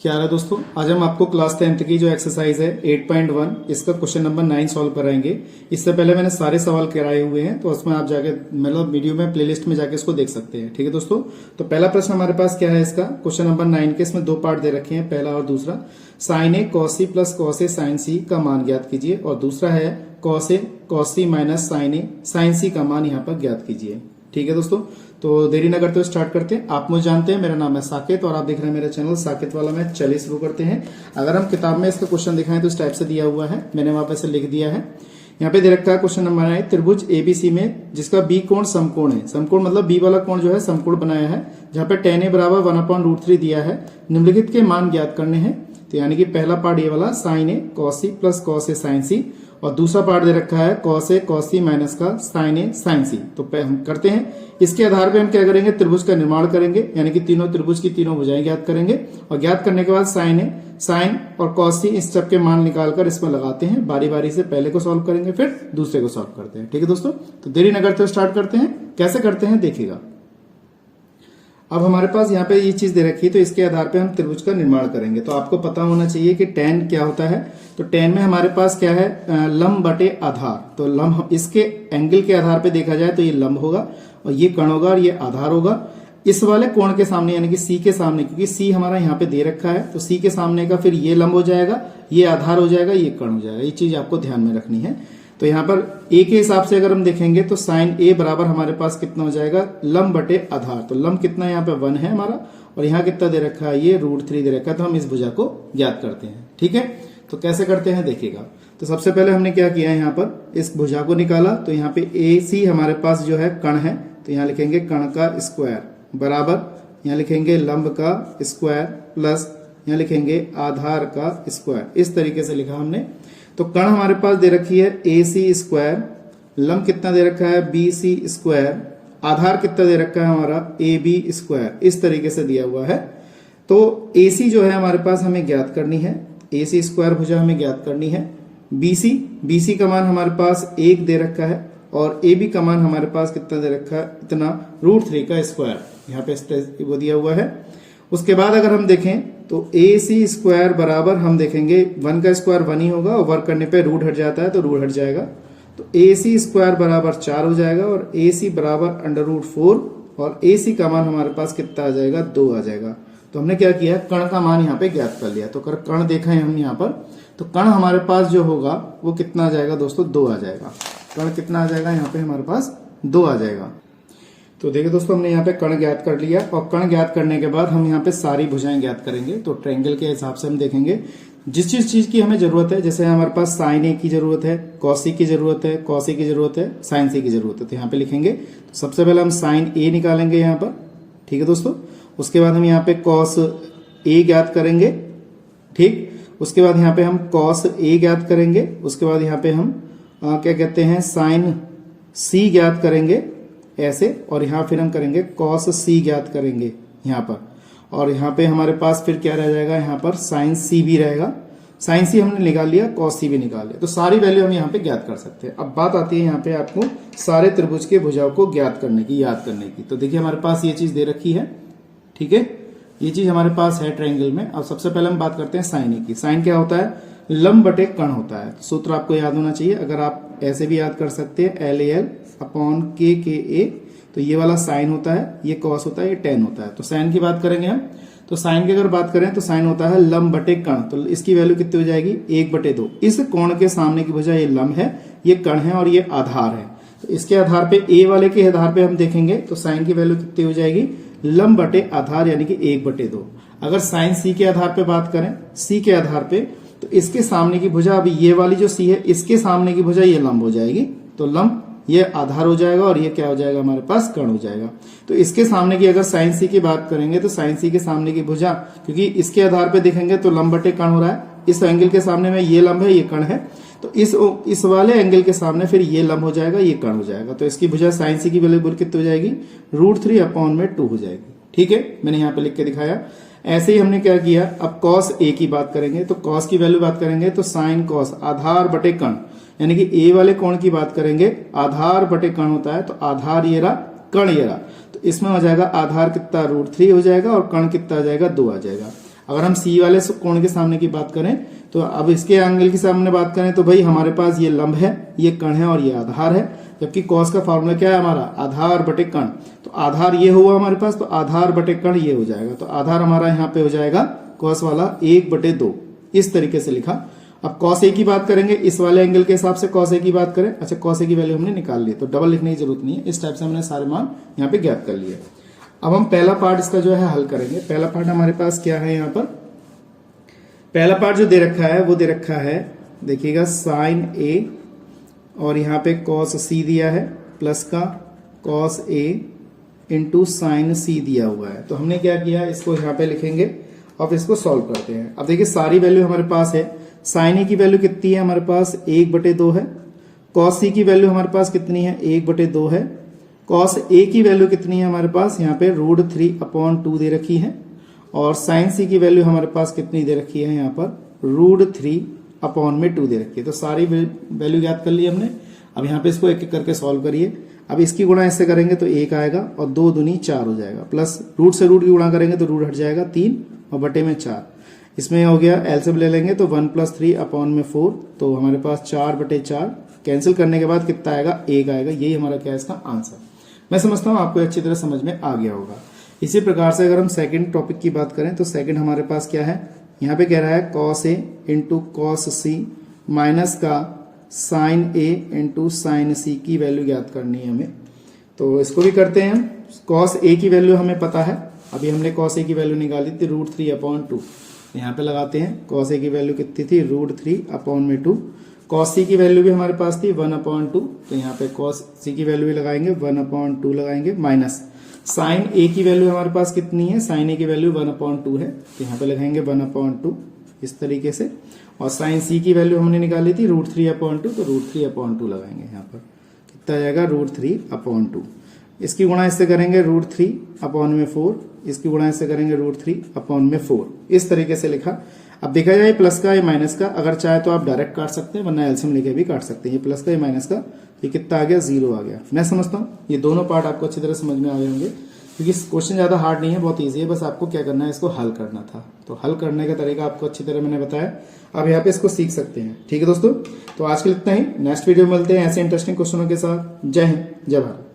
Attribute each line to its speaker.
Speaker 1: क्या हाल है दोस्तों। आज हम आपको क्लास 10th की जो एक्सरसाइज है 8.1 इसका क्वेश्चन नंबर 9 सॉल्व कराएंगे। इससे पहले मैंने सारे सवाल कराए हुए हैं, तो उसमें आप जाके मतलब वीडियो में प्लेलिस्ट में जाके इसको देख सकते हैं। ठीक है दोस्तों। तो पहला प्रश्न हमारे पास क्या है, इसका क्वेश्चन नंबर 9 के इसमें दो पार्ट दे रखे हैं, पहला और दूसरा। Sign A cos C plus cos A sign सी का मान ज्ञात कीजिए, और दूसरा है cos A cos C minus sign A sign सी का मान यहाँ पर ज्ञात कीजिए। ठीक है दोस्तों, तो देरी न करते हुए स्टार्ट करते हैं। आप मुझे जानते हैं, मेरा नाम है साकेत और आप देख रहे हैं मेरा चैनल साकेत वाला मैथ। चलिए शुरू करते हैं। अगर हम किताब में इसका क्वेश्चन दिखाएं तो इस टाइप से दिया हुआ है, मैंने वहां पे से लिख दिया है। यहाँ पे दे रखा है क्वेश्चन नंबर 9, त्रिभुज एबीसी में जिसका बी कोण समकोण है। समकोण मतलब बी वाला कोण जो है समकोण बनाया है, जहां पे tan a बराबर 1/√3 दिया है। निम्नलिखित के मान ज्ञात करने हैं। तो यानी कि पहला पार्ट ये वाला sign A cos C plus cos A sign सी, और दूसरा पार्ट दे रखा है cos A cos C minus का साइन ए साइन सी। तो हम करते हैं, इसके आधार पे हम क्या करेंगे, त्रिभुज का निर्माण करेंगे, यानी कि तीनों त्रिभुज की तीनों भुजाएं ज्ञात करेंगे। और ज्ञात करने के बाद साइन और कॉस सी इस सब के मान निकालकर इसमें लगाते हैं। बारी बारी से पहले को सॉल्व करेंगे, फिर दूसरे को सॉल्व करते हैं। ठीक है दोस्तों, तो देरी न करते हुए स्टार्ट करते हैं। कैसे करते हैं देखिएगा। अब हमारे पास यहाँ पे ये चीज दे रखी है, तो इसके आधार पे हम त्रिभुज का निर्माण करेंगे। तो आपको पता होना चाहिए कि tan क्या होता है। तो tan में हमारे पास क्या है, लंब बटे आधार। तो लंब इसके एंगल के आधार पे देखा जाए तो ये लंब होगा, और ये कर्ण होगा, और ये आधार होगा। इस वाले कोण के सामने यानी कि C के सामने, क्योंकि C हमारा यहाँ पे दे रखा है, तो C के सामने का फिर ये लंब हो जाएगा, ये आधार हो जाएगा, ये कर्ण हो जाएगा। ये चीज आपको ध्यान में रखनी है। तो यहाँ पर A के हिसाब से अगर हम देखेंगे तो साइन A बराबर हमारे पास कितना हो जाएगा, लंब बटे आधार। तो लंब कितना यहाँ पे 1 है हमारा, और यहाँ कितना दे रखा है, ये √3 दे रखा है। तो हम इस भुजा को ज्ञात करते हैं। ठीक है, तो कैसे करते हैं देखिएगा। तो सबसे पहले हमने क्या किया है, यहाँ पर इस भुजा को निकाला। तो यहाँ पे AC हमारे पास जो है कर्ण है, तो यहाँ लिखेंगे कर्ण का स्क्वायर बराबर, यहाँ लिखेंगे लंब का स्क्वायर प्लस यहाँ लिखेंगे आधार का स्क्वायर। इस तरीके से लिखा हमने। तो कर्ण हमारे पास दे रखी है AC स्क्वायर, लंब कितना दे रखा है BC स्क्वायर, आधार कितना दे रखा है हमारा AB स्क्वायर। इस तरीके से दिया हुआ है। तो AC जो है हमारे पास हमें ज्ञात करनी है, AC स्क्वायर भुजा हमें ज्ञात करनी है। BC का मान हमारे पास 1 दे रखा है, और AB का मान हमारे पास कितना दे रखा है, इतना √3 का स्क्वायर यहाँ पे वो दिया हुआ है। उसके बाद अगर हम देखें तो AC स्क्वायर बराबर हम देखेंगे 1 का स्क्वायर 1 ही होगा, और वर्क करने पे रूट हट जाता है तो रूट हट जाएगा। तो AC स्क्वायर बराबर 4 हो जाएगा, और AC बराबर √4, और AC का मान हमारे पास कितना आ जाएगा, 2 आ जाएगा। तो हमने क्या किया, कर्ण का मान यहाँ पे ज्ञात कर लिया। तो कर्ण देखा है हम यहाँ पर, तो कर्ण हमारे पास जो होगा वो कितना आ जाएगा दोस्तों, 2 आ जाएगा। कर्ण कितना आ जाएगा यहाँ पे हमारे पास, 2 आ जाएगा। तो देखिए दोस्तों, हमने यहाँ पे कर्ण ज्ञात कर लिया, और कर्ण ज्ञात करने के बाद हम यहाँ पे सारी भुजाएं ज्ञात करेंगे। तो ट्रायंगल के हिसाब से हम देखेंगे जिस चीज की हमें जरूरत है। जैसे हमारे पास साइन ए की जरूरत है, कॉस सी की जरूरत है, कॉस ए की जरूरत है, साइन सी की जरूरत है। तो यहाँ पे लिखेंगे, तो सबसे पहले हम साइन ए निकालेंगे यहाँ पर। ठीक है दोस्तों, उसके बाद हम यहाँ पे कॉस ए ज्ञात करेंगे। ठीक, उसके बाद यहाँ पे हम कॉस ए ज्ञात करेंगे। उसके बाद यहाँ पे हम क्या कहते हैं, साइन सी ज्ञात करेंगे ऐसे, और यहाँ फिर हम करेंगे कॉस सी ज्ञात करेंगे यहाँ पर। और यहाँ पे हमारे पास फिर क्या रह जाएगा, यहाँ पर साइन सी भी रहेगा। साइन सी हमने निकाल लिया, कॉस सी भी निकाल लिया। तो सारी वैल्यू हम यहाँ पे ज्ञात कर सकते हैं। अब बात आती है यहाँ पे आपको सारे त्रिभुज के भुजाओं को ज्ञात करने की, याद करने की। तो देखिए हमारे पास ये चीज दे रखी है। ठीक है, ये चीज हमारे पास है ट्रायंगल में। अब सबसे पहले हम बात करते हैं साइन ए की। साइन क्या होता है, लंब बटे कर्ण होता है। सूत्र आपको याद होना चाहिए। अगर आप ऐसे भी याद कर सकते हैं, LAL/KKA। तो ये वाला साइन होता है, ये कॉस होता है, ये tan होता है। तो साइन की बात करेंगे हम, तो साइन की अगर बात करें तो साइन होता है लंब बटे कर्ण। तो इसकी वैल्यू कितनी हो जाएगी, 1/2। इस कोण के सामने की भुजा ये लंब है, ये कर्ण है, और ये आधार है। तो इसके आधार पे A वाले के आधार पे हम देखेंगे तो साइन की वैल्यू कितनी हो जाएगी, लंब बटे आधार यानी कि 1/2। अगर साइन C के आधार पे बात करें, C के आधार पे, तो इसके सामने की भुजा, अभी ये वाली जो C है, इसके सामने की भुजा ये लंब हो जाएगी। तो लंब ये आधार हो जाएगा, और ये क्या हो जाएगा हमारे पास, कर्ण हो जाएगा। तो इसके सामने की अगर साइन सी की बात करेंगे तो साइन सी के सामने की भुजा, क्योंकि इसके आधार पे देखेंगे तो लंब बटे कर्ण हो रहा है। इस एंगल के सामने में ये लंब है, ये कर्ण है। तो इस वाले एंगल के सामने फिर ये लंब हो जाएगा, ये कर्ण हो जाएगा। तो इसकी भुजा साइन सी की वैल्यू कितनी हो जाएगी, √3/2 हो जाएगी। ठीक है, मैंने यहाँ पे लिख के दिखाया। ऐसे ही हमने क्या किया, अब कॉस ए की बात करेंगे। तो कॉस की वैल्यू बात करेंगे तो साइन कॉस आधार बटे कर्ण, यानी कि ए वाले कोण की बात करेंगे, आधार बटे कर्ण होता है। तो आधार ये रहा, कर्ण ये रहा। तो इसमें हो जाएगा आधार कितना, √3 हो जाएगा, और कर्ण कितना आ जाएगा, 2 आ जाएगा। अगर हम सी वाले कोण के सामने की बात करें तो अब इसके एंगल के सामने बात करें तो भाई हमारे पास ये लंब है, ये कण है और ये आधार है। जबकि कॉस का फॉर्मूला क्या है हमारा, आधार बटे कण। तो आधार ये हुआ हमारे पास, तो आधार बटे कण ये हो जाएगा। तो आधार हमारा यहाँ पे हो जाएगा कॉस वाला 1/2, इस तरीके से लिखा। अब कॉस ए की बात करेंगे, इस वाले एंगल के हिसाब से कॉस ए की बात करें। अच्छा, कॉस ए की वैल्यू हमने निकाल ली, तो डबल लिखने की जरूरत नहीं है। इस टाइप से हमने सारे मान यहाँ पे ज्ञात कर लिए। अब हम पहला पार्ट इसका जो है हल करेंगे। पहला पार्ट हमारे पास क्या है, यहाँ पर पहला पार्ट जो दे रखा है वो दे रखा है, देखिएगा साइन ए और यहाँ पे कॉस सी दिया है, प्लस का कॉस ए इंटू साइन सी दिया हुआ है। तो हमने क्या किया, इसको यहाँ पे लिखेंगे और इसको सॉल्व करते हैं। अब देखिए सारी वैल्यू हमारे पास है। साइन ए की वैल्यू कितनी है हमारे पास, 1/2 है। कॉस सी की वैल्यू हमारे पास कितनी है, 1/2 है। कॉस ए की वैल्यू कितनी है हमारे पास, यहाँ पे √3/2 दे रखी है। और साइन सी की वैल्यू हमारे पास कितनी दे रखी है, यहाँ पर √3/2 दे रखी है। तो सारी वैल्यू ज्ञात कर ली हमने। अब यहाँ पे इसको एक एक करके सॉल्व करिए। अब इसकी गुणा इससे करेंगे तो 1 आएगा और 2 दूनी 4 हो जाएगा, प्लस रूट से रूट की गुणा करेंगे तो रूट हट जाएगा 3 और बटे में 4। इसमें हो गया एलसीएम ले लेंगे तो 1 + 3/4, तो हमारे पास 4/4 कैंसिल करने के बाद कितना आएगा, 1 आएगा। यही हमारा क्या है इसका आंसर। मैं समझता हूँ आपको अच्छी तरह समझ में आ गया होगा। इसी प्रकार से अगर हम सेकंड टॉपिक की बात करें तो सेकंड हमारे पास क्या है, यहाँ पे कह रहा है cos A into cos C minus का साइन ए इंटू साइन सी की वैल्यू ज्ञात करनी है हमें। तो इसको भी करते हैं हम। कॉस ए की वैल्यू हमें पता है, अभी हमने कॉस ए की वैल्यू निकाली थी √3/2। यहाँ पे लगाते हैं, कॉस ए की वैल्यू कितनी थी, √3/2। कॉस सी की वैल्यू भी हमारे पास थी 1/2, तो यहाँ पे कॉस सी की वैल्यू भी लगाएंगे 1/2 लगाएंगे, माइनस साइन ए की वैल्यू हमारे पास कितनी है, साइन ए की वैल्यू 1/2 है, तो यहाँ पे लगाएंगे 1/2 इस तरीके से। और साइन सी की वैल्यू हमने निकाली थी √3/2, तो √3/2 लगाएंगे यहाँ पर, कितना आएगा √3/2। इसकी गुणा इससे करेंगे √3/4, इसकी गुणा इससे करेंगे √3/4, इस तरीके से लिखा। अब देखा जाए प्लस का या माइनस का, अगर चाहे तो आप डायरेक्ट काट सकते हैं, वरना एलसीएम लेके भी काट सकते हैं। ये प्लस का या माइनस का, ये कितना आ गया, 0 आ गया। मैं समझता हूँ ये दोनों पार्ट आपको अच्छी तरह समझ में आ गए होंगे, क्योंकि क्वेश्चन ज्यादा हार्ड नहीं है, बहुत ईजी है। बस आपको क्या करना है, इसको हल करना था। तो हल करने का तरीका आपको अच्छी तरह मैंने बताया, आप यहाँ पे इसको सीख सकते हैं। ठीक है दोस्तों, तो आज के लिए इतना ही। नेक्स्ट वीडियो में मिलते हैं ऐसे इंटरेस्टिंग क्वेश्चनों के साथ। जय हिंद, जय भारत।